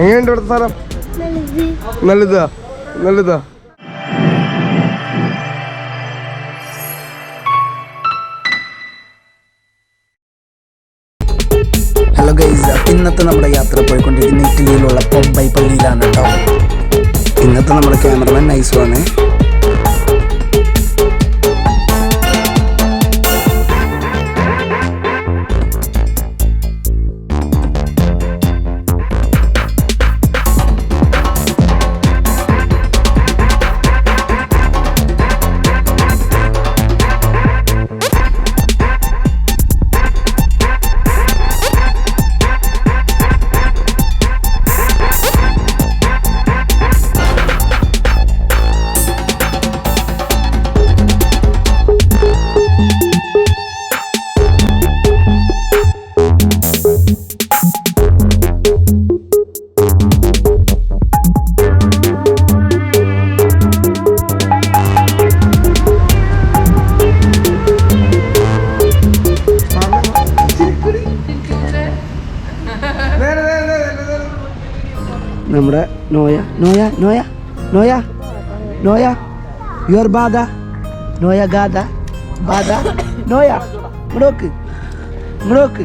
എങ്ങനെയുണ്ട് ഇവിടുത്തെ സ്ഥലം? നല്ലതാ നല്ലതാ. ഹലോ ഗൈസ്, ഇന്നത്തെ നമ്മുടെ യാത്ര പോയിക്കൊണ്ടിരിക്കുന്ന ഇറ്റലിയിലുള്ള പൊമ്പൈ പള്ളിയിലാണ് കേട്ടോ. ഇന്നത്തെ നമ്മുടെ ക്യാമറമാൻ നൈസുമാണ്. നമ്മുടെ നോയ നോയ നോയ നോയ നോയ യുവർ ബാധ നോയ ഗാഥ ബാധ നോയ ഇങ്ങോട്ട് ഇങ്ങോട്ട്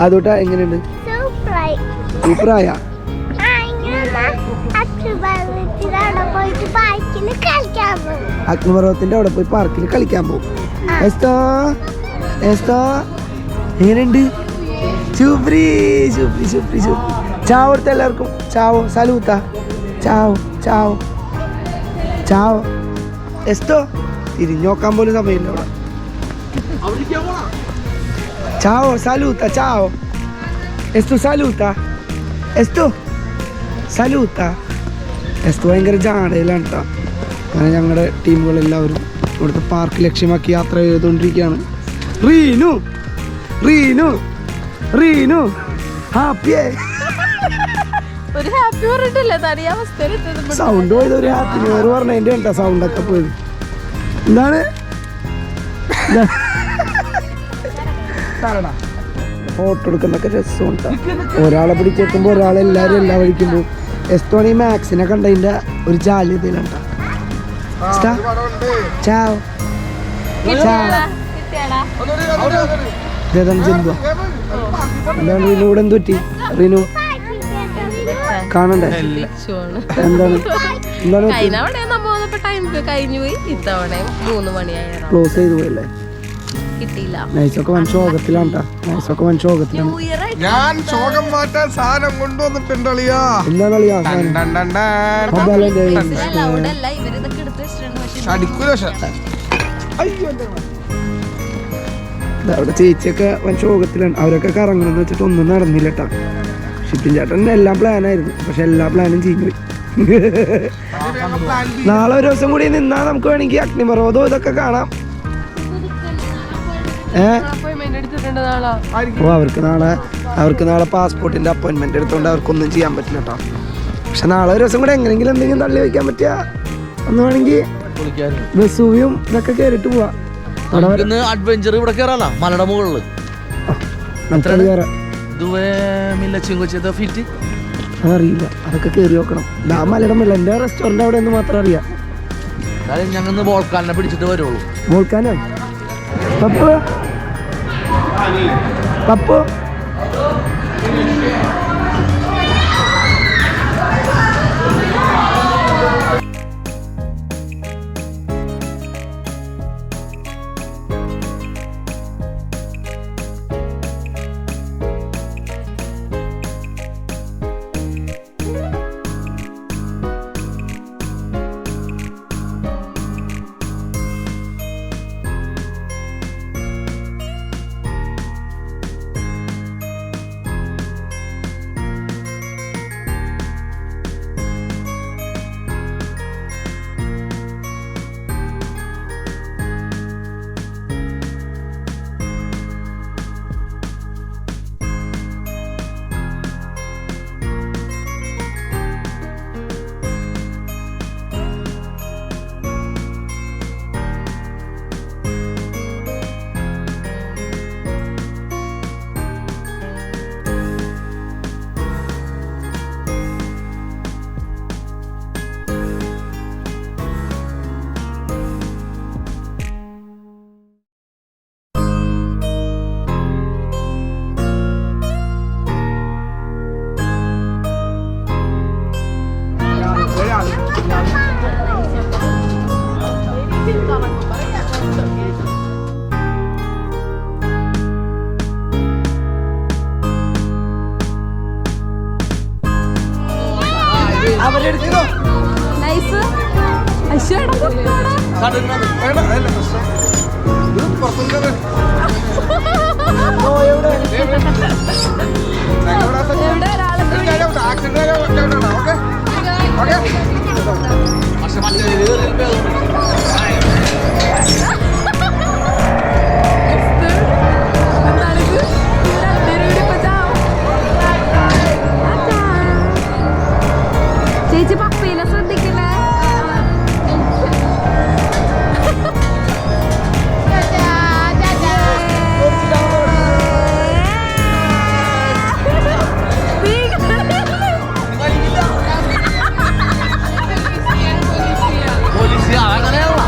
അതോട്ടാ എങ്ങനെയുണ്ട്? സൂപ്പറായ അഗ്നിപർവ്വതത്തിന്റെ അവിടെ പോയി പാർക്കിൽ കളിക്കാൻ പോകും. എങ്ങനെയുണ്ട്? സൂപ്പറി സൂപ്പറി സൂപ്പറി സൂപ്പറി. ചാവ് കൊടുത്ത എല്ലാവർക്കും. ചാവോ സലൂത്ത. ചാവോ ചാവോ ചാവോ. എസ്റ്റോ തിരിഞ്ഞു നോക്കാൻ പോലും സമയമില്ല അവിടെ. ചാവോ സലൂത്ത. ചാവോ എസ്റ്റോ സലൂത്ത. എസ്റ്റോ സലൂത്ത. എസ്റ്റോ ഭയങ്കര ജാടയിലാണ് കേട്ടോ. അങ്ങനെ ഞങ്ങളുടെ ടീമുകളെല്ലാവരും ഇവിടുത്തെ പാർക്ക് ലക്ഷ്യമാക്കി യാത്ര ചെയ്തുകൊണ്ടിരിക്കുകയാണ്. റീനു റീനു റീനു ഹാപ്പിയേ. ഒരു ഹാപ്പി പറഞ്ഞിട്ടില്ല. സൗണ്ട് പോയത് ഒരു ഹാപ്പി ന്യൂ ഇയർ പറഞ്ഞതിന്റെ കേട്ടോ സൗണ്ടൊക്കെ പോയത്. എന്താണ് ഫോട്ടോ എടുക്കുന്നൊക്കെ രസമുണ്ട്. ഒരാളെ പിടിച്ചെത്തുമ്പോ ഒരാളെല്ലാരും എല്ലാ വഴിക്കുമ്പോ എസ്തോണി മാക്സിനെ കണ്ടതിന്റെ ഒരു ജാല്യതയിലാണ്. ചാവ് ജന്തുവാ. എന്താണ് റീനു ഇവിടെ എന്ത് പറ്റി? റീനു കാണണ്ടേ? എന്താണ് എന്താണ് ക്ലോസ് ചെയ്തു പോയല്ലേ? നൈസൊക്കെ വൻ ശോകത്തിലാണ് കേട്ടോ. നൈസൊക്കെ വൻ ശോകത്തിലാണ്. ഞാൻ ശോകം മാറ്റാൻ സാധനം കൊണ്ടുവന്നിട്ടുണ്ട്. എന്താണ് അളിയാ അവിടെ ചേച്ചിയൊക്കെ വൻ ശോകത്തിലാണ്. അവരൊക്കെ കറങ്ങണമെന്ന് വെച്ചിട്ട് ഒന്നും നടന്നില്ല കേട്ടോ. ഷിപ്പിൻ ചേട്ടൻ എല്ലാം പ്ലാനായിരുന്നു, പക്ഷെ എല്ലാ പ്ലാനും ചീഞ്ഞു പോയി. നാളെ ഒരു ദിവസം കൂടി നിന്നാ നമുക്ക് വേണമെങ്കിൽ അഗ്നിപർവ്വതം ഇതൊക്കെ കാണാം. ഓ അവർക്ക് നാളെ പാസ്പോർട്ടിന്റെ അപ്പോയിന്റ്മെന്റ് എടുത്തോണ്ട് അവർക്കൊന്നും ചെയ്യാൻ പറ്റില്ല കേട്ടോ. പക്ഷെ നാളെ ഒരു ദിവസം കൂടെ എങ്ങനെയെങ്കിലും എന്തെങ്കിലും തള്ളി വയ്ക്കാൻ പറ്റിയ ഒന്ന് വേണമെങ്കിൽ ബസ്സൂയും ഇതൊക്കെ കേറിട്ട് പോവാ. അഡ്വഞ്ചർ ഇവിടെ കേറാലോ മലയുടെ മുകളില്. അതറിയില്ല, അതൊക്കെ കേറി നോക്കണം. ആ മലയുടെ മുകളിൽ എന്റെ റെസ്റ്റോറന്റ് അവിടെ എന്ന് മാത്രം അറിയാം. ഞങ്ങൾ വോൾക്കാനെ പിടിച്ചിട്ട് വരുള്ളൂ. വോൾക്കാനോ? പപ്പു പപ്പു നൈസ് അശ്വയുടെ പൊട്ടാണ് എവിടെ ഒരാളെ പക്ഷെ മറ്റേ ചേച്ചി പപ്പയിലെ ശ്രദ്ധിക്കണേ പോലീസ് അങ്ങനെയുള്ള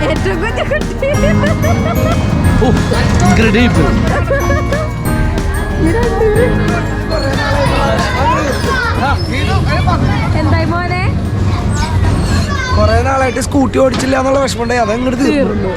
ഏറ്റവും കുഞ്ഞു കുട്ടി ഇൻക്രെഡിബിൾ. എന്തായി മോനെ കൊറേ നാളായിട്ട് സ്കൂട്ടി ഓടിച്ചില്ല എന്നുള്ള വിഷമമുണ്ടായി അതങ്ങോട്ട് തീർന്നു.